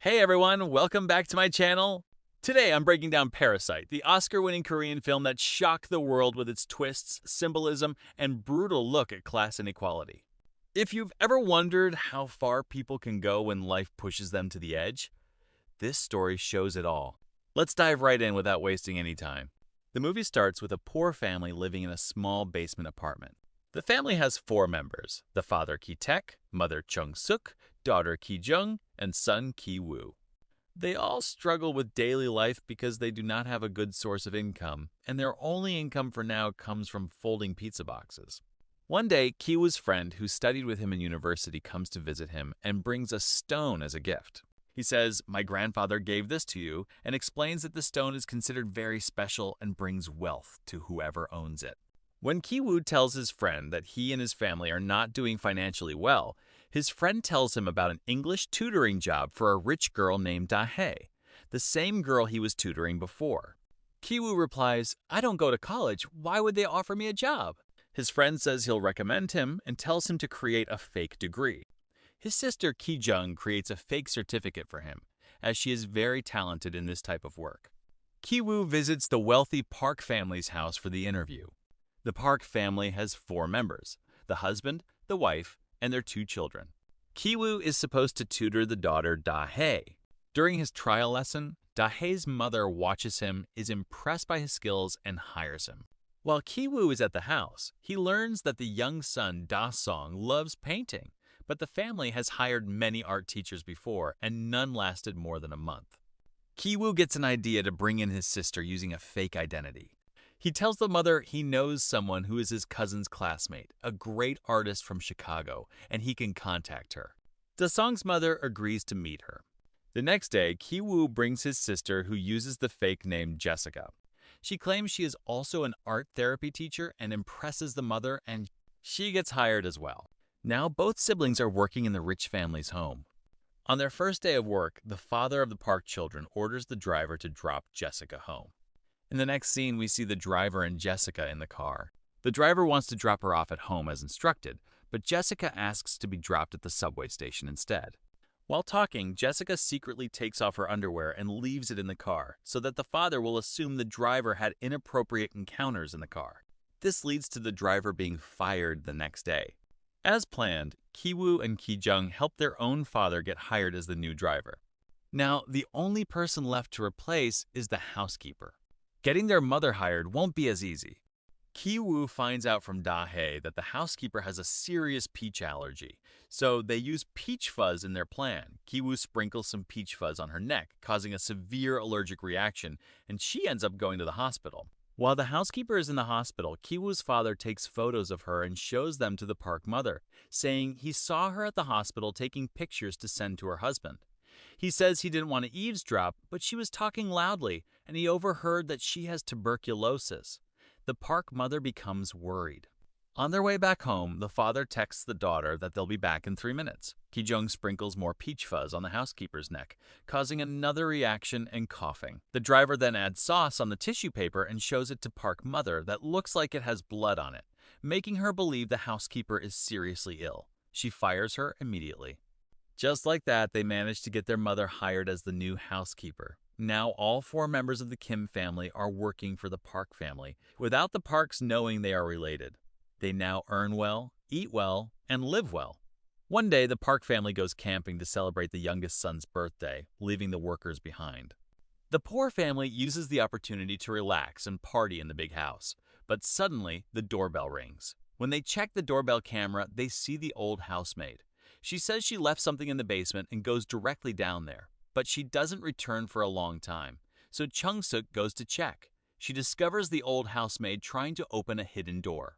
Hey everyone, welcome back to my channel. Today I'm breaking down Parasite, the Oscar-winning Korean film that shocked the world with its twists, symbolism, and brutal look at class inequality. If you've ever wondered how far people can go when life pushes them to the edge, this story shows it all. Let's dive right in without wasting any time. The movie starts with a poor family living in a small basement apartment. The family has four members: the father Ki-taek, mother Chung-suk, daughter Ki-jung, and son Ki-woo. They all struggle with daily life because they do not have a good source of income, and their only income for now comes from folding pizza boxes. One day, Ki-woo's friend who studied with him in university comes to visit him and brings a stone as a gift. He says, "My grandfather gave this to you," and explains that the stone is considered very special and brings wealth to whoever owns it. When Ki-woo tells his friend that he and his family are not doing financially well, his friend tells him about an English tutoring job for a rich girl named Da-hae, the same girl he was tutoring before. Ki-woo replies, "I don't go to college. Why would they offer me a job?" His friend says he'll recommend him and tells him to create a fake degree. His sister Ki-jung creates a fake certificate for him, as she is very talented in this type of work. Ki-woo visits the wealthy Park family's house for the interview. The Park family has four members: the husband, the wife, and their two children. Ki-woo is supposed to tutor the daughter Da-hae. During his trial lesson, Da-hae's mother watches him, is impressed by his skills, and hires him. While Ki-woo is at the house, he learns that the young son Da-song loves painting, but the family has hired many art teachers before, and none lasted more than a month. Ki-woo gets an idea to bring in his sister using a fake identity. He tells the mother he knows someone who is his cousin's classmate, a great artist from Chicago, and he can contact her. Da-song's mother agrees to meet her. The next day, Ki-woo brings his sister, who uses the fake name Jessica. She claims she is also an art therapy teacher and impresses the mother, and she gets hired as well. Now both siblings are working in the rich family's home. On their first day of work, the father of the Park children orders the driver to drop Jessica home. In the next scene, we see the driver and Jessica in the car. The driver wants to drop her off at home as instructed, but Jessica asks to be dropped at the subway station instead. While talking, Jessica secretly takes off her underwear and leaves it in the car so that the father will assume the driver had inappropriate encounters in the car. This leads to the driver being fired the next day. As planned, Ki-woo and Ki-jung help their own father get hired as the new driver. Now, the only person left to replace is the housekeeper. Getting their mother hired won't be as easy. Ki-woo finds out from Da-hae that the housekeeper has a serious peach allergy, so they use peach fuzz in their plan. Ki-woo sprinkles some peach fuzz on her neck, causing a severe allergic reaction, and she ends up going to the hospital. While the housekeeper is in the hospital, Ki-woo's father takes photos of her and shows them to the Park mother, saying he saw her at the hospital taking pictures to send to her husband. He says he didn't want to eavesdrop, but she was talking loudly, and he overheard that she has tuberculosis. The Park mother becomes worried. On their way back home, the father texts the daughter that they'll be back in 3 minutes. Ki-jung sprinkles more peach fuzz on the housekeeper's neck, causing another reaction and coughing. The driver then adds sauce on the tissue paper and shows it to Park mother that looks like it has blood on it, making her believe the housekeeper is seriously ill. She fires her immediately. Just like that, they manage to get their mother hired as the new housekeeper. Now all four members of the Kim family are working for the Park family, without the Parks knowing they are related. They now earn well, eat well, and live well. One day, the Park family goes camping to celebrate the youngest son's birthday, leaving the workers behind. The poor family uses the opportunity to relax and party in the big house, but suddenly the doorbell rings. When they check the doorbell camera, they see the old housemaid. She says she left something in the basement and goes directly down there, but she doesn't return for a long time, so Chung-suk goes to check. She discovers the old housemaid trying to open a hidden door.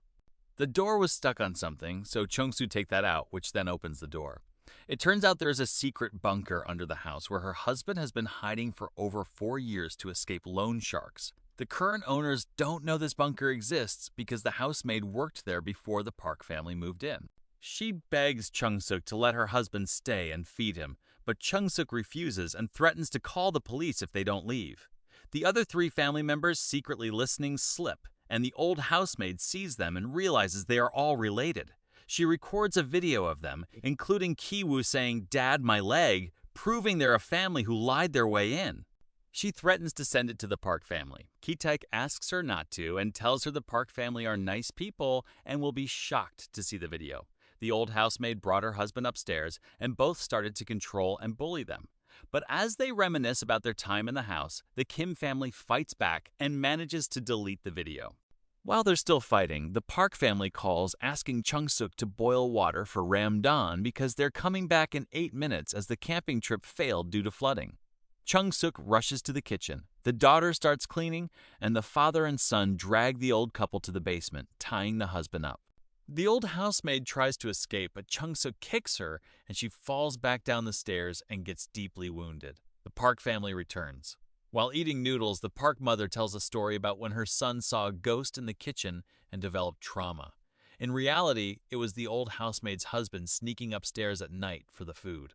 The door was stuck on something, so Chung-suk takes that out, which then opens the door. It turns out there is a secret bunker under the house where her husband has been hiding for over 4 years to escape loan sharks. The current owners don't know this bunker exists because the housemaid worked there before the Park family moved in. She begs Chung-suk to let her husband stay and feed him, but Chung-suk refuses and threatens to call the police if they don't leave. The other 3 family members secretly listening slip, and the old housemaid sees them and realizes they are all related. She records a video of them, including Ki-woo saying, "Dad, my leg," proving they're a family who lied their way in. She threatens to send it to the Park family. Ki-taek asks her not to and tells her the Park family are nice people and will be shocked to see the video. The old housemaid brought her husband upstairs and both started to control and bully them. But as they reminisce about their time in the house, the Kim family fights back and manages to delete the video. While they're still fighting, the Park family calls asking Chung-suk to boil water for Ram-don because they're coming back in 8 minutes as the camping trip failed due to flooding. Chung-suk rushes to the kitchen, the daughter starts cleaning, and the father and son drag the old couple to the basement, tying the husband up. The old housemaid tries to escape, but Chung-suk kicks her and she falls back down the stairs and gets deeply wounded. The Park family returns. While eating noodles, the Park mother tells a story about when her son saw a ghost in the kitchen and developed trauma. In reality, it was the old housemaid's husband sneaking upstairs at night for the food.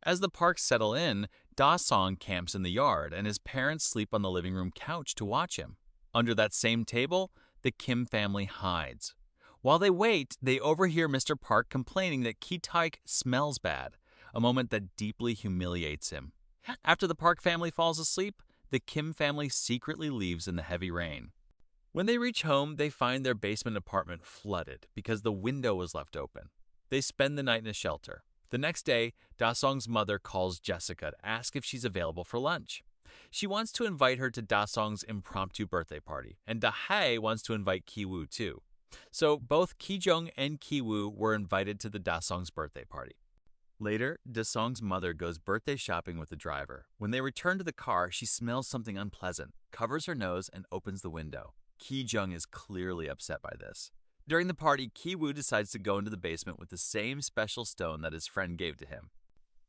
As the Parks settle in, Da-song camps in the yard and his parents sleep on the living room couch to watch him. Under that same table, the Kim family hides. While they wait, they overhear Mr. Park complaining that Ki-taek smells bad, a moment that deeply humiliates him. After the Park family falls asleep, the Kim family secretly leaves in the heavy rain. When they reach home, they find their basement apartment flooded because the window was left open. They spend the night in a shelter. The next day, Da-song's mother calls Jessica to ask if she's available for lunch. She wants to invite her to Da-song's impromptu birthday party, and Da-hae wants to invite Ki-woo too. So both Ki-jung and Ki-woo were invited to the Da-song's birthday party. Later, Da-song's mother goes birthday shopping with the driver. When they return to the car, she smells something unpleasant, covers her nose, and opens the window. Ki-jung is clearly upset by this. During the party, Ki-woo decides to go into the basement with the same special stone that his friend gave to him.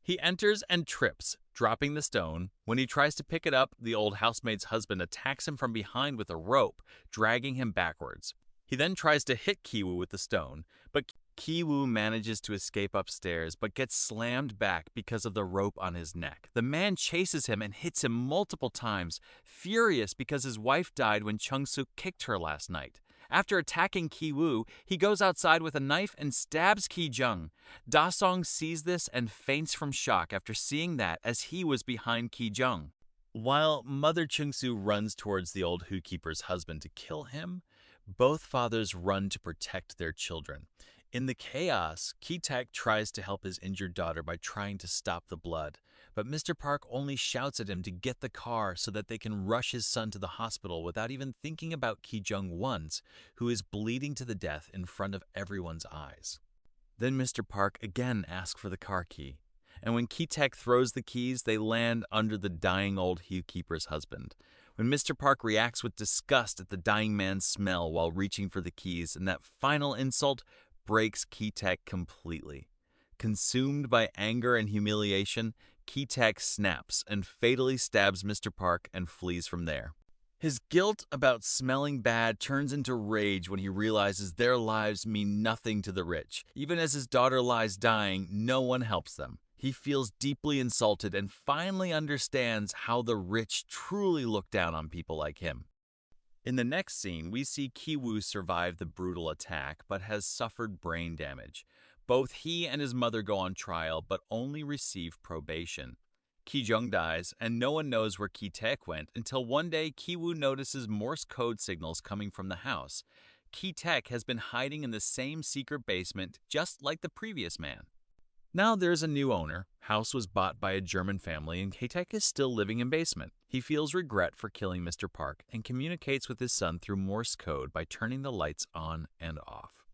He enters and trips, dropping the stone. When he tries to pick it up, the old housemaid's husband attacks him from behind with a rope, dragging him backwards. He then tries to hit Ki-woo with the stone, but Ki-woo manages to escape upstairs but gets slammed back because of the rope on his neck. The man chases him and hits him multiple times, furious because his wife died when Chung-suk kicked her last night. After attacking Ki-woo, he goes outside with a knife and stabs Ki-jung. Da-song sees this and faints from shock after seeing that as he was behind Ki-jung. While Mother Chung-soo runs towards the old housekeeper's husband to kill him, both fathers run to protect their children. In the chaos, Ki-taek tries to help his injured daughter by trying to stop the blood, but Mr. Park only shouts at him to get the car so that they can rush his son to the hospital without even thinking about Ki-jung once, who is bleeding to the death in front of everyone's eyes. Then Mr. Park again asks for the car key, and when Ki-taek throws the keys, they land under the dying old housekeeper's husband. When Mr. Park reacts with disgust at the dying man's smell while reaching for the keys, and that final insult breaks Ki-taek completely. Consumed by anger and humiliation, Ki-taek snaps and fatally stabs Mr. Park and flees from there. His guilt about smelling bad turns into rage when he realizes their lives mean nothing to the rich. Even as his daughter lies dying, no one helps them. He feels deeply insulted and finally understands how the rich truly look down on people like him. In the next scene, we see Ki-woo survive the brutal attack but has suffered brain damage. Both he and his mother go on trial but only receive probation. Ki-jung dies, and no one knows where Ki-taek went until one day Ki-woo notices Morse code signals coming from the house. Ki-taek has been hiding in the same secret basement just like the previous man. Now there's a new owner. House was bought by a German family and Ki-taek is still living in basement. He feels regret for killing Mr. Park and communicates with his son through Morse code by turning the lights on and off.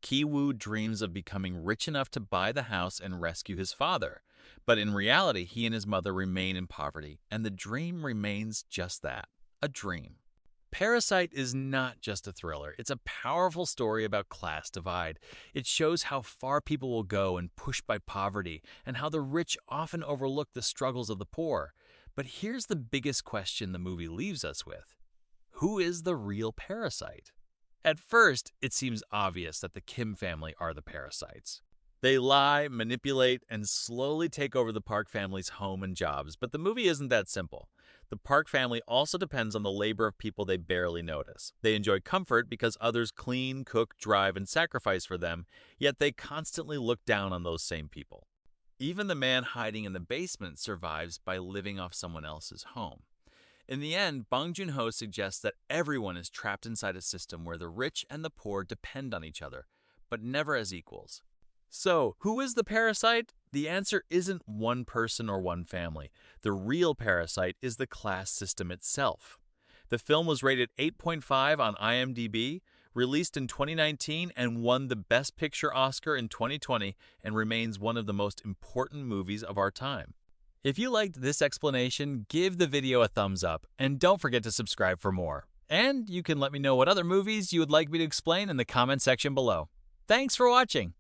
Ki-woo dreams of becoming rich enough to buy the house and rescue his father. But in reality, he and his mother remain in poverty, and the dream remains just that, a dream. Parasite is not just a thriller. It's a powerful story about class divide. It shows how far people will go and pushed by poverty, and how the rich often overlook the struggles of the poor. But here's the biggest question the movie leaves us with. Who is the real parasite? At first, it seems obvious that the Kim family are the parasites. They lie, manipulate, and slowly take over the Park family's home and jobs, but the movie isn't that simple. The Park family also depends on the labor of people they barely notice. They enjoy comfort because others clean, cook, drive, and sacrifice for them, yet they constantly look down on those same people. Even the man hiding in the basement survives by living off someone else's home. In the end, Bong Joon-ho suggests that everyone is trapped inside a system where the rich and the poor depend on each other, but never as equals. So, who is the parasite? The answer isn't one person or one family. The real parasite is the class system itself. The film was rated 8.5 on IMDB, released in 2019, and won the Best Picture Oscar in 2020, and remains one of the most important movies of our time. If you liked this explanation, give the video a thumbs up, and don't forget to subscribe for more. And you can let me know what other movies you would like me to explain in the comment section below. Thanks for watching!